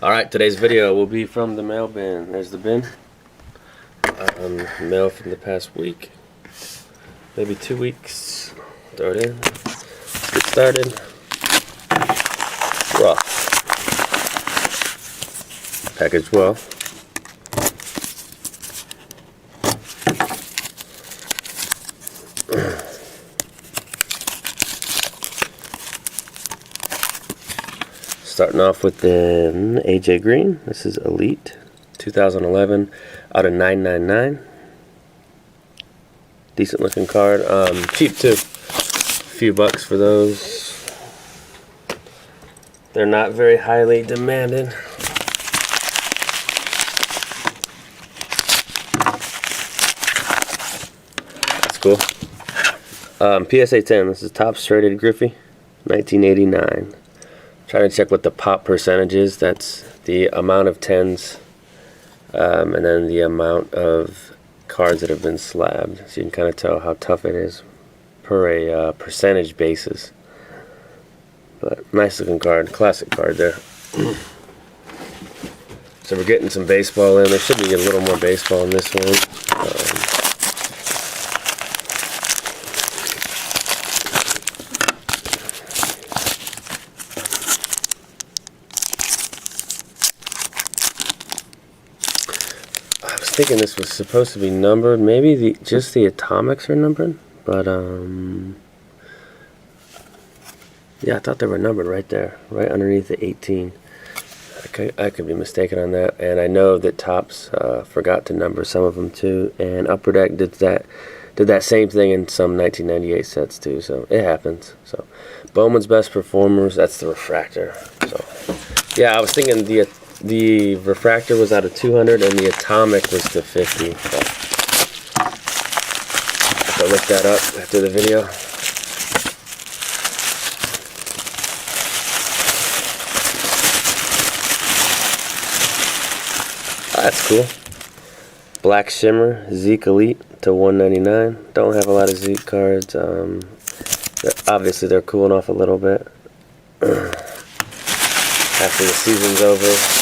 Alright, today's video will be from the mail bin. There's the bin. Mail from the past week. Maybe 2 weeks. Throw it in. Let's get started. Rough. Packaged well. Starting off with an AJ Green. This is Elite 2011 out of 999. Decent looking card. Cheap too. A few bucks for those. They're not very highly demanded. That's cool. PSA 10. This is Topps Rated Griffey 1989. Trying to check what the pop percentage is. That's the amount of 10s and then the amount of cards that have been slabbed. So you can kind of tell how tough it is per a percentage basis. But nice looking card, classic card there. So we're getting some baseball in. There should be a little more baseball in this one. Thinking this was supposed to be numbered. Maybe just the atomics are numbered, but yeah, I thought they were numbered right there, right underneath the 18. I could be mistaken on that, and I know that Topps forgot to number some of them too, and Upper Deck did that same thing in some 1998 sets too. So it happens. So Bowman's Best Performers, that's the refractor. So yeah, I was thinking the refractor was out of 200 and the atomic was to 50. So I'll look that up after the video. Oh, that's cool. Black Shimmer Zeke Elite to 199. Don't have a lot of Zeke cards. Obviously they're cooling off a little bit after the season's over.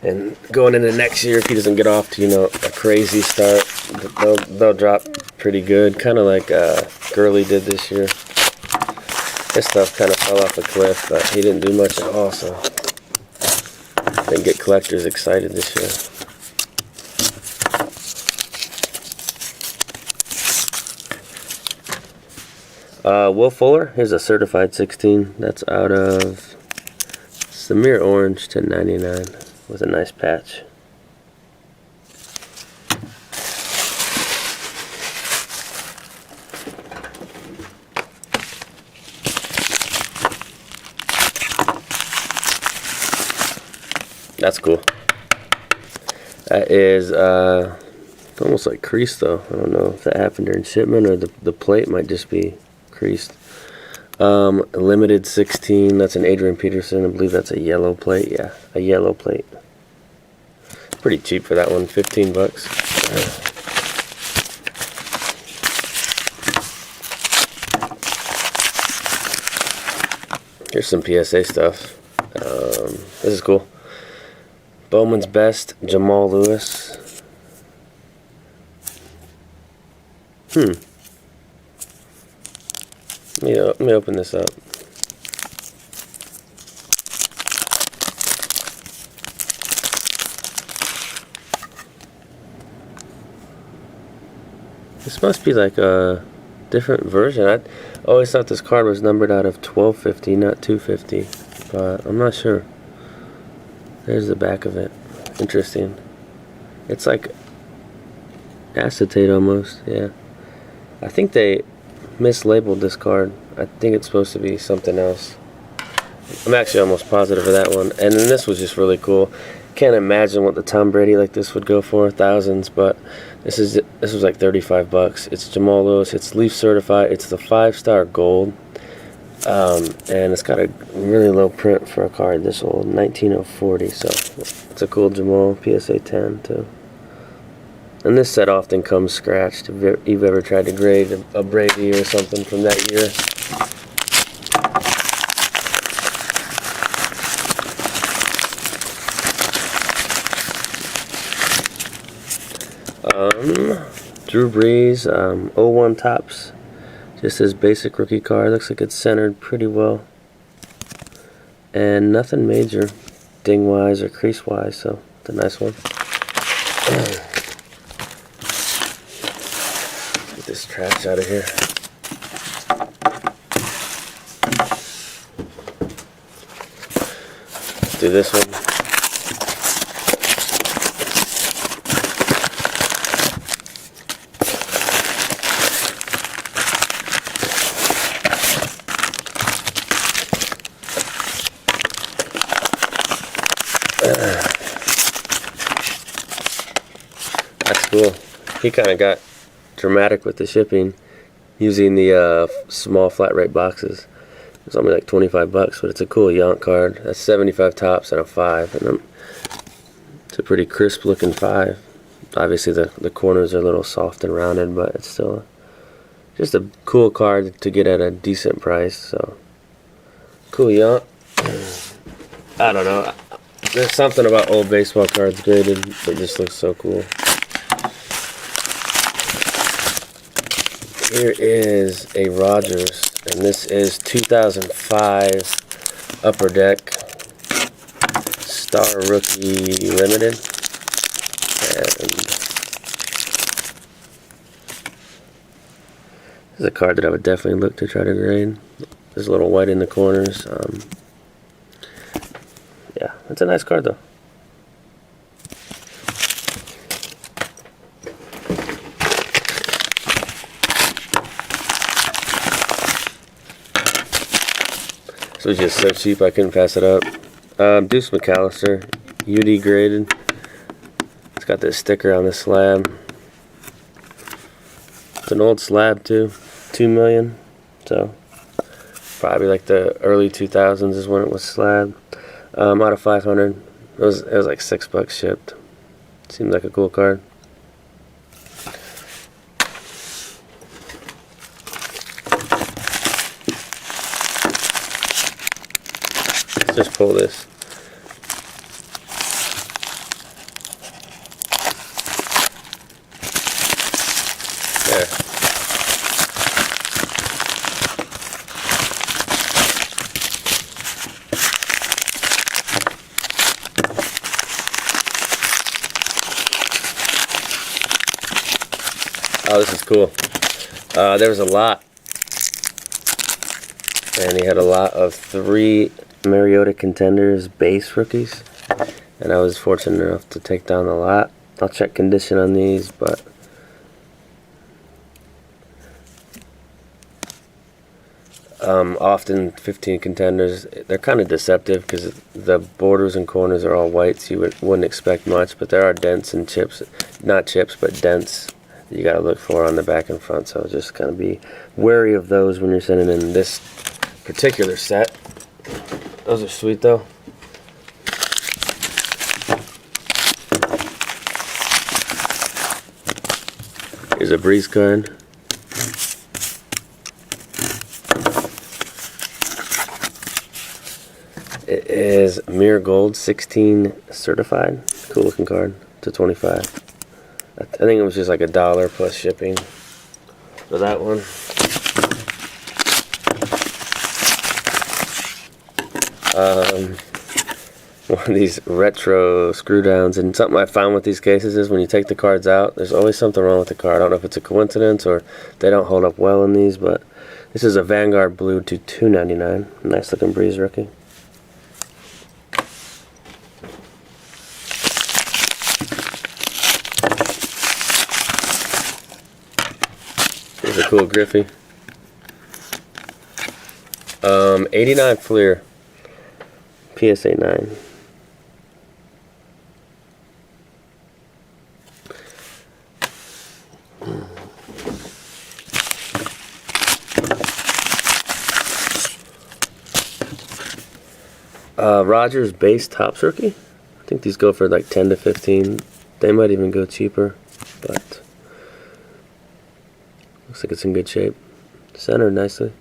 And going into next year, if he doesn't get off to a crazy start, they'll drop pretty good, kind of like Gurley did this year. His stuff kind of fell off a cliff, but he didn't do much at all, so didn't get collectors excited this year. Will Fuller, here's a certified 16. That's out of Samir Orange to 99 with a nice patch. That's cool. That is almost like creased though. I don't know if that happened during shipment or the plate might just be creased. Limited 16. That's an Adrian Peterson. I believe that's a yellow plate. Yeah, a yellow plate. Pretty cheap for that one. 15 bucks. Here's some PSA stuff. This is cool. Bowman's Best Jamal Lewis. Let me open this up. This must be like a different version. I always thought this card was numbered out of 1250, not 250, but I'm not sure. There's the back of it. Interesting. It's like acetate almost, yeah. I think they mislabeled this card. I think it's supposed to be something else. I'm actually almost positive of that one. And then this was just really cool. Can't imagine what the Tom Brady like this would go for, thousands, but this was like 35 bucks. It's Jamal Lewis. It's Leaf certified. It's the 5-star gold. And it's got a really low print for a card this old, 19040. So it's a cool Jamal PSA 10 too. And this set often comes scratched. If you've ever tried to grade a Brady or something from that year. Drew Brees, 01 tops. Just his basic rookie card. Looks like it's centered pretty well. And nothing major, ding-wise or crease-wise, so it's a nice one. Get this trash out of here. Let's do this one. That's cool. He kind of got dramatic with the shipping using the small flat rate boxes. It's only like 25 bucks, but it's a cool Yount card. That's 75 tops and a 5, and it's a pretty crisp looking 5. Obviously the corners are a little soft and rounded, but it's still just a cool card to get at a decent price. So cool Yount. I don't know. There's something about old baseball cards graded that just looks so cool. Here is a Rogers, and this is 2005 Upper Deck Star Rookie Limited. And this is a card that I would definitely look to try to grade. There's a little white in the corners. Yeah, it's a nice card though. This was just so cheap I couldn't pass it up. Deuce McAllister, UD graded. It's got this sticker on the slab. It's an old slab too, 2 million. So probably like the early 2000s is when it was slabbed. Out of 500, it was like $6 shipped. Seems like a cool card. Let's just pull this. There. Oh, this is cool. There was a lot, and he had a lot of 3 Mariota Contenders base rookies, and I was fortunate enough to take down the lot. I'll check condition on these, but often 15 Contenders, they're kind of deceptive because the borders and corners are all white, so you wouldn't expect much, but there are dents and chips, not chips, but dents you got to look for on the back and front, so just kind of be wary of those when you're sending in this particular set. Those are sweet though. Here's a Breeze card. It is Mirror Gold 16 certified. Cool looking card. To 25. I think it was just like $1 plus shipping for that one. One of these retro screw downs, and something I found with these cases is when you take the cards out, there's always something wrong with the card. I don't know if it's a coincidence or they don't hold up well in these, but this is a Vanguard Blue to $2.99. Nice looking Breeze rookie. Here's a cool Griffey. 89 Fleer. PSA 9. Rogers base Topps rookie. I think these go for like 10 to 15. They might even go cheaper, but looks like it's in good shape. Centered nicely.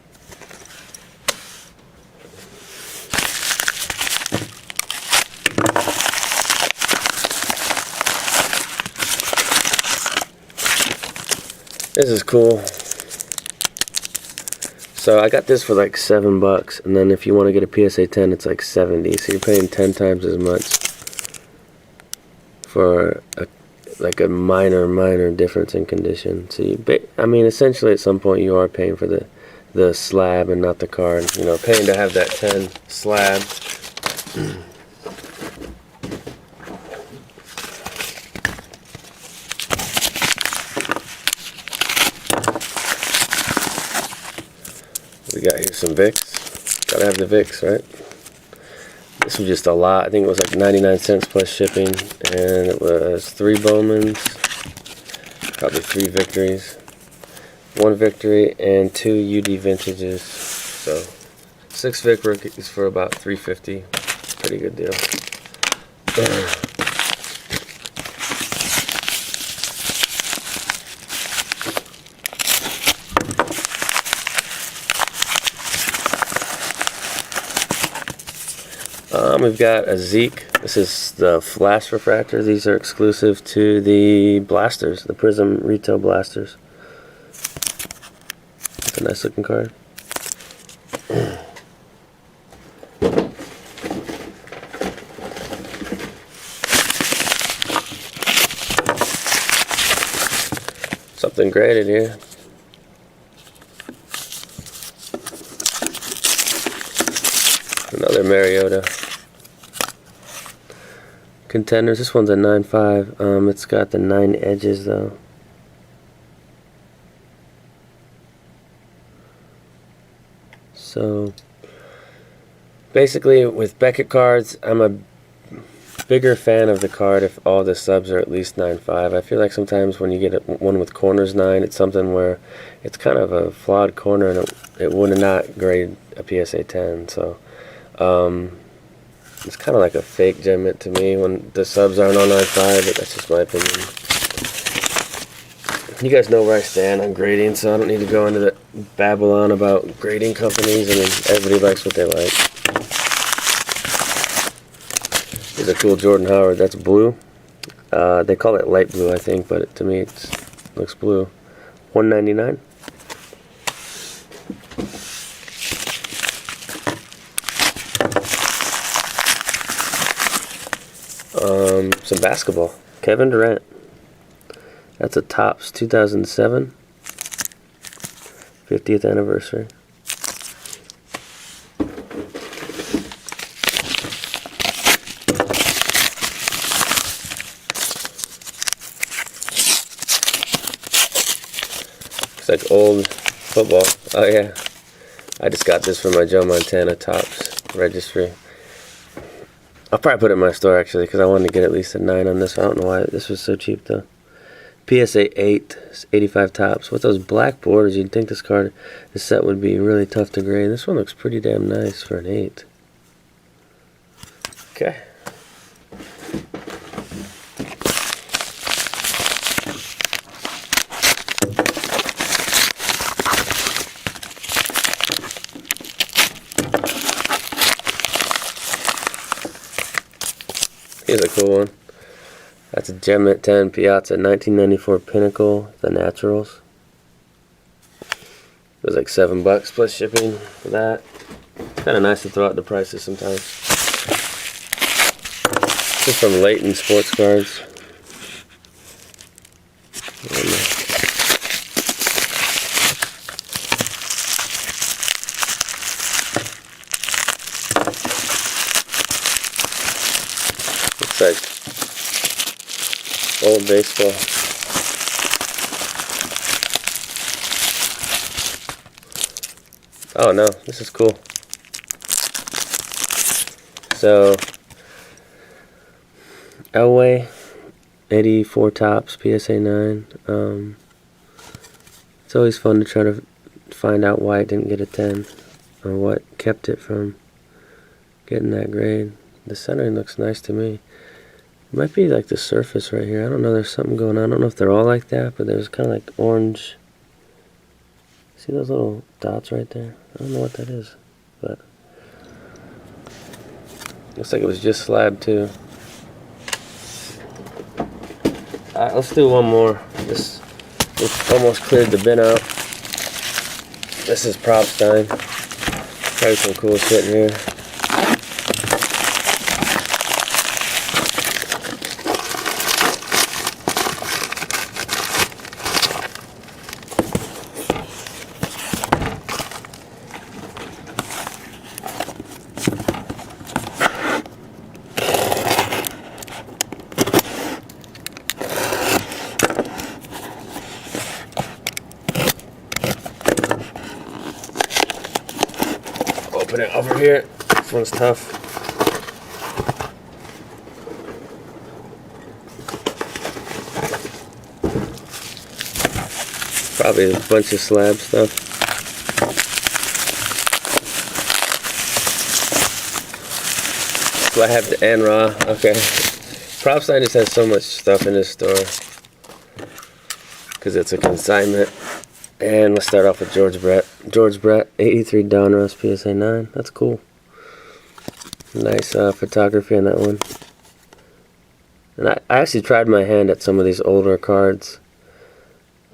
This is cool. So I got this for like $7, and then if you want to get a PSA 10, it's like 70. So you're paying 10 times as much for like a minor difference in condition. So I mean, essentially at some point you are paying for the slab and not the card. You know, paying to have that 10 slab. We got here some Vicks. Gotta have the Vicks, right? This was just a lot. I think it was like 99 cents plus shipping, and it was 3 Bowmans, probably 3 victories, 1 victory, and 2 UD vintages. So 6 Vic rookies for about $3.50. Pretty good deal. We've got a Zeke. This is the flash refractor. These are exclusive to the blasters, the Prism retail blasters. That's a nice looking card. Something graded here. Another Mariota. Contenders. This one's a 9.5. It's got the 9 edges though. So basically with Beckett cards, I'm a bigger fan of the card if all the subs are at least 9.5. I feel like sometimes when you get one with corners 9, it's something where it's kind of a flawed corner and it would not grade a PSA 10. So it's kind of like a fake gem mint to me when the subs aren't on 9.5, but that's just my opinion. You guys know where I stand on grading, so I don't need to go into the Babylon about grading companies. I mean, everybody likes what they like. Here's a cool Jordan Howard. That's blue. They call it light blue, I think, but to me it looks blue. $1.99. Some basketball. Kevin Durant. That's a Topps 2007. 50th anniversary. Looks like old football. Oh yeah. I just got this from my Joe Montana Topps registry. I'll probably put it in my store actually because I wanted to get at least a 9 on this. I don't know why this was so cheap though. PSA 8, 85 Topps. With those black borders, you'd think this set would be really tough to grade. This one looks pretty damn nice for an 8. Okay. Here's a cool one. That's a Gem Mint 10 Piazza 1994 Pinnacle, the Naturals. It was like $7 plus shipping for that. Kind of nice to throw out the prices sometimes. This is from Leighton Sports Cards. Looks like old baseball. Oh no, this is cool. So Elway 84 Topps PSA 9. It's always fun to try to find out why it didn't get a 10 or what kept it from getting that grade. The centering looks nice to me. It might be like the surface right here. I don't know. There's something going on. I don't know if they're all like that, but there's kind of like orange. See those little dots right there? I don't know what that is, but looks like it was just slabbed too. Alright, let's do one more. This We've almost cleared the bin out. This is Propstein. Probably some cool shit in here. Open it over here. This one's tough. Probably a bunch of slab stuff. Slabbed and raw. Okay. Propstein just has so much stuff in this store because it's a consignment. And let's start off with George Brett. George Brett, 83 Donruss PSA 9. That's cool. Nice photography on that one. And I actually tried my hand at some of these older cards.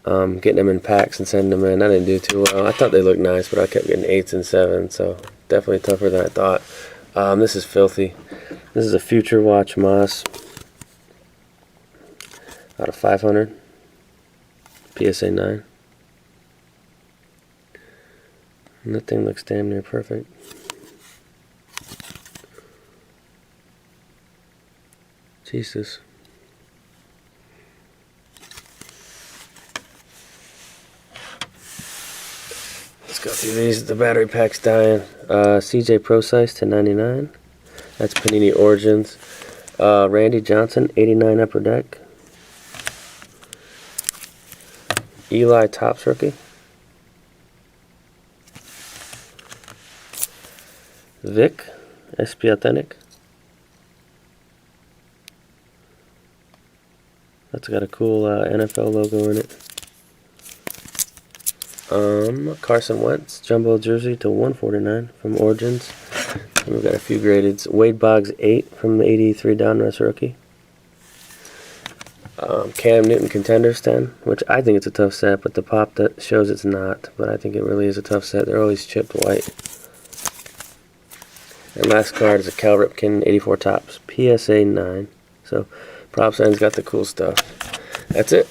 Getting them in packs and sending them in. I didn't do too well. I thought they looked nice, but I kept getting 8s and 7s. So definitely tougher than I thought. This is filthy. This is a Future Watch Moss. Out of 500. PSA 9. And that thing looks damn near perfect. Jesus. Let's go through these. The battery pack's dying. CJ Pro Size 1099. That's Panini Origins. Randy Johnson 89 Upper Deck. Eli Topps rookie. Vic, SP Authentic. That's got a cool NFL logo in it. Carson Wentz, Jumbo Jersey to 149 from Origins. And we've got a few gradeds. Wade Boggs 8 from the 83 Donruss rookie. Cam Newton Contenders 10, which I think it's a tough set, but the pop that shows it's not. But I think it really is a tough set. They're always chipped white. And last card is a Cal Ripken 84 Topps PSA 9. So Propstein's got the cool stuff. That's it.